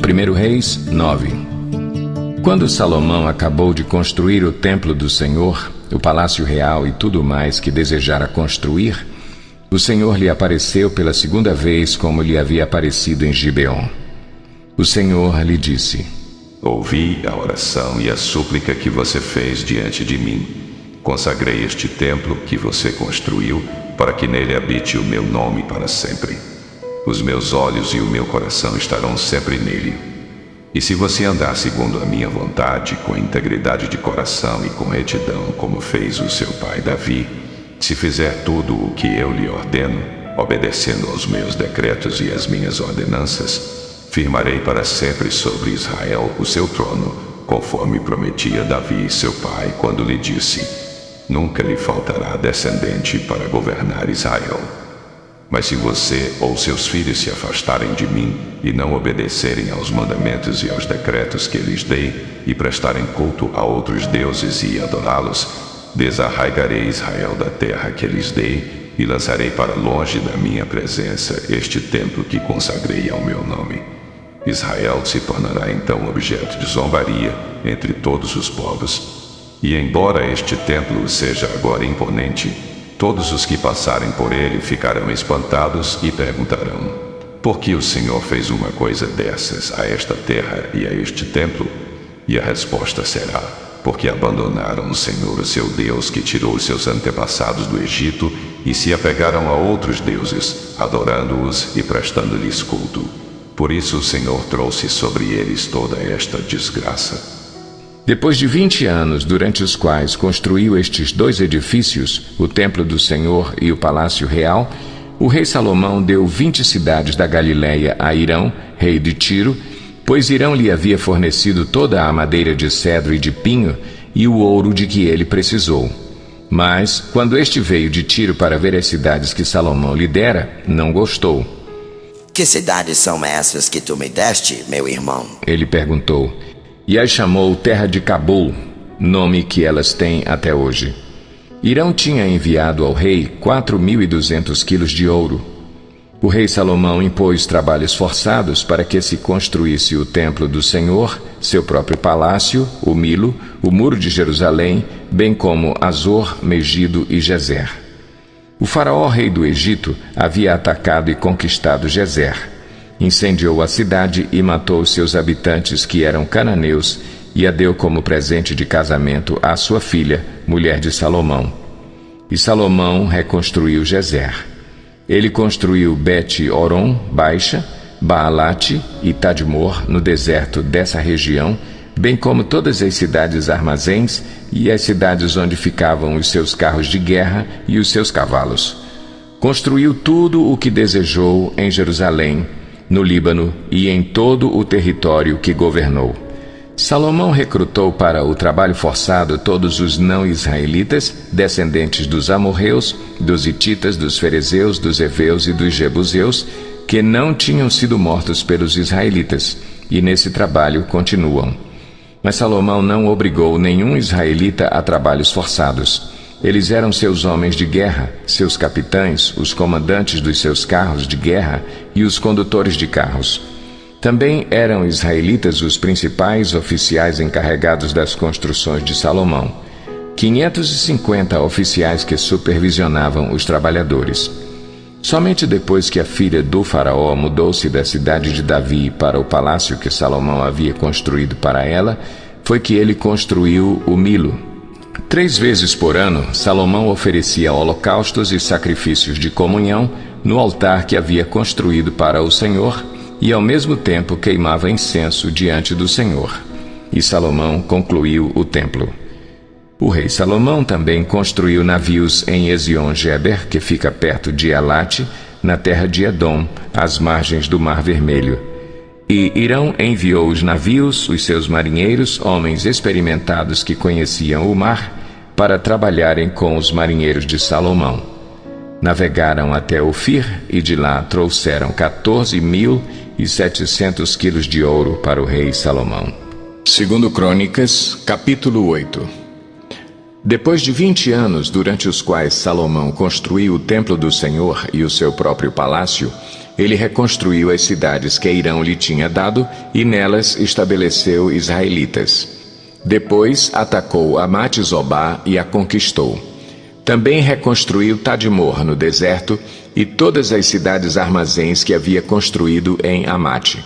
1 Reis 9. Quando Salomão acabou de construir o templo do Senhor, o palácio real e tudo mais que desejara construir, o Senhor lhe apareceu pela segunda vez como lhe havia aparecido em Gibeon. O Senhor lhe disse: Ouvi a oração e a súplica que você fez diante de mim. Consagrei este templo que você construiu para que nele habite o meu nome para sempre. Os meus olhos e o meu coração estarão sempre nele. E se você andar segundo a minha vontade, com integridade de coração e com retidão, como fez o seu pai Davi, se fizer tudo o que eu lhe ordeno, obedecendo aos meus decretos e às minhas ordenanças, firmarei para sempre sobre Israel o seu trono, conforme prometia Davi, seu pai, quando lhe disse: Nunca lhe faltará descendente para governar Israel. Mas se você ou seus filhos se afastarem de mim e não obedecerem aos mandamentos e aos decretos que lhes dei e prestarem culto a outros deuses e adorá-los, desarraigarei Israel da terra que lhes dei e lançarei para longe da minha presença este templo que consagrei ao meu nome. Israel se tornará então objeto de zombaria entre todos os povos. E embora este templo seja agora imponente, todos os que passarem por ele ficarão espantados e perguntarão: por que o Senhor fez uma coisa dessas a esta terra e a este templo? E a resposta será: porque abandonaram o Senhor, o seu Deus, que tirou os seus antepassados do Egito, e se apegaram a outros deuses, adorando-os e prestando-lhes culto. Por isso o Senhor trouxe sobre eles toda esta desgraça. Depois de 20 anos, durante os quais construiu estes dois edifícios, o templo do Senhor e o palácio real, o rei Salomão deu 20 cidades da Galileia a Hirão, rei de Tiro, pois Hirão lhe havia fornecido toda a madeira de cedro e de pinho e o ouro de que ele precisou. Mas, quando este veio de Tiro para ver as cidades que Salomão lhe dera, não gostou. Que cidades são essas que tu me deste, meu irmão? Ele perguntou, e as chamou Terra de Cabul, nome que elas têm até hoje. Hirão tinha enviado ao rei 4.200 quilos de ouro. O rei Salomão impôs trabalhos forçados para que se construísse o templo do Senhor, seu próprio palácio, o Milo, o muro de Jerusalém, bem como Azor, Megido e Gezer. O faraó rei do Egito havia atacado e conquistado Gezer. Incendiou a cidade e matou seus habitantes, que eram cananeus, e a deu como presente de casamento à sua filha, mulher de Salomão. E Salomão reconstruiu Gezer. Ele construiu Bet-Horon Baixa, Baalate e Tadmor no deserto dessa região, bem como todas as cidades armazéns e as cidades onde ficavam os seus carros de guerra e os seus cavalos. Construiu tudo o que desejou em Jerusalém, no Líbano e em todo o território que governou. Salomão recrutou para o trabalho forçado todos os não-israelitas, descendentes dos amorreus, dos hititas, dos ferezeus, dos heveus e dos jebuseus, que não tinham sido mortos pelos israelitas, e nesse trabalho continuam. Mas Salomão não obrigou nenhum israelita a trabalhos forçados. Eles eram seus homens de guerra, seus capitães, os comandantes dos seus carros de guerra e os condutores de carros. Também eram israelitas os principais oficiais encarregados das construções de Salomão, 550 oficiais que supervisionavam os trabalhadores. Somente depois que a filha do faraó mudou-se da cidade de Davi para o palácio que Salomão havia construído para ela, foi que ele construiu o Milo. 3 vezes por ano, Salomão oferecia holocaustos e sacrifícios de comunhão no altar que havia construído para o Senhor, e ao mesmo tempo queimava incenso diante do Senhor. E Salomão concluiu o templo. O rei Salomão também construiu navios em Ezion-Geber, que fica perto de Elate, na terra de Edom, às margens do Mar Vermelho. E Hirão enviou os navios, os seus marinheiros, homens experimentados que conheciam o mar, para trabalharem com os marinheiros de Salomão. Navegaram até Ofir e de lá trouxeram 14.700 quilos de ouro para o rei Salomão. 2 Crônicas, capítulo 8. Depois de 20 anos, durante os quais Salomão construiu o templo do Senhor e o seu próprio palácio, Ele reconstruiu as cidades que Irão lhe tinha dado e nelas estabeleceu israelitas. Depois atacou Amate-Zobá e a conquistou. Também reconstruiu Tadmor no deserto e todas as cidades armazéns que havia construído em Amate.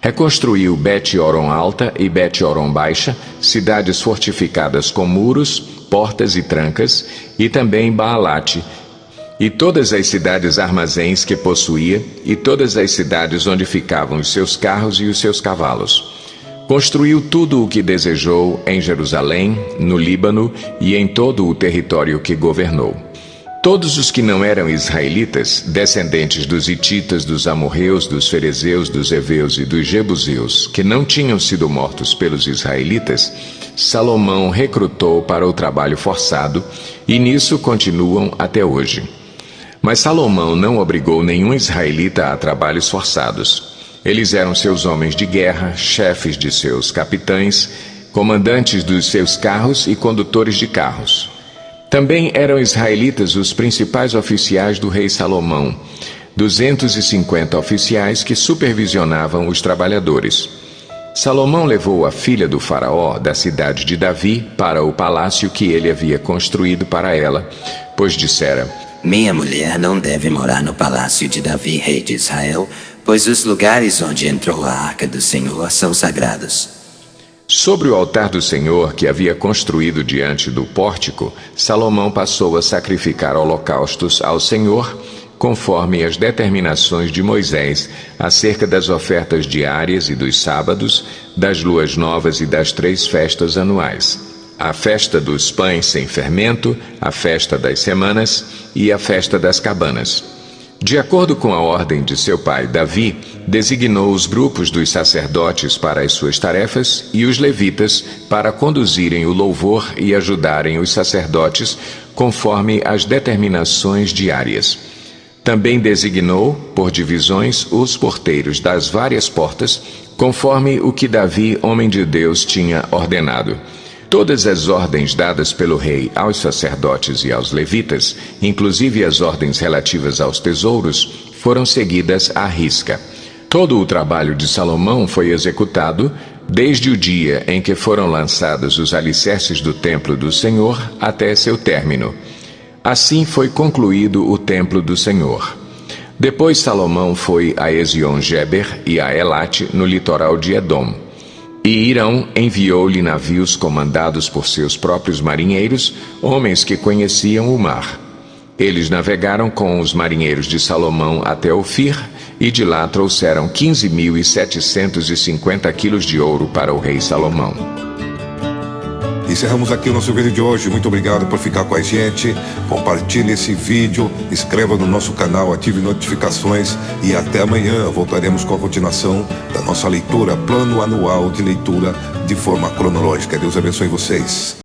Reconstruiu Bet-Horon Alta e Bet-Horon Baixa, cidades fortificadas com muros, portas e trancas, e também Baalate, e todas as cidades armazéns que possuía, e todas as cidades onde ficavam os seus carros e os seus cavalos. Construiu tudo o que desejou em Jerusalém, no Líbano e em todo o território que governou. Todos os que não eram israelitas, descendentes dos hititas, dos amorreus, dos ferezeus, dos heveus e dos jebuseus, que não tinham sido mortos pelos israelitas, Salomão recrutou para o trabalho forçado, e nisso continuam até hoje. Mas Salomão não obrigou nenhum israelita a trabalhos forçados. Eles eram seus homens de guerra, chefes de seus capitães, comandantes dos seus carros e condutores de carros. Também eram israelitas os principais oficiais do rei Salomão, 250 oficiais que supervisionavam os trabalhadores. Salomão levou a filha do faraó da cidade de Davi para o palácio que ele havia construído para ela, pois dissera: Minha mulher não deve morar no palácio de Davi, rei de Israel, pois os lugares onde entrou a arca do Senhor são sagrados. Sobre o altar do Senhor que havia construído diante do pórtico, Salomão passou a sacrificar holocaustos ao Senhor, conforme as determinações de Moisés, acerca das ofertas diárias e dos sábados, das luas novas e das 3 festas anuais: a festa dos pães sem fermento, a festa das semanas e a festa das cabanas. De acordo com a ordem de seu pai Davi, designou os grupos dos sacerdotes para as suas tarefas e os levitas para conduzirem o louvor e ajudarem os sacerdotes conforme as determinações diárias. Também designou, por divisões, os porteiros das várias portas, conforme o que Davi, homem de Deus, tinha ordenado. Todas as ordens dadas pelo rei aos sacerdotes e aos levitas, inclusive as ordens relativas aos tesouros, foram seguidas à risca. Todo o trabalho de Salomão foi executado desde o dia em que foram lançados os alicerces do templo do Senhor até seu término. Assim foi concluído o templo do Senhor. Depois Salomão foi a Ezion-Geber e a Elate, no litoral de Edom. E Irão enviou-lhe navios comandados por seus próprios marinheiros, homens que conheciam o mar. Eles navegaram com os marinheiros de Salomão até Ofir, e de lá trouxeram 15.750 quilos de ouro para o rei Salomão. Encerramos aqui o nosso vídeo de hoje. Muito obrigado por ficar com a gente. Compartilhe esse vídeo, inscreva no nosso canal, ative notificações e até amanhã voltaremos com a continuação da nossa leitura, plano anual de leitura de forma cronológica. Deus abençoe vocês.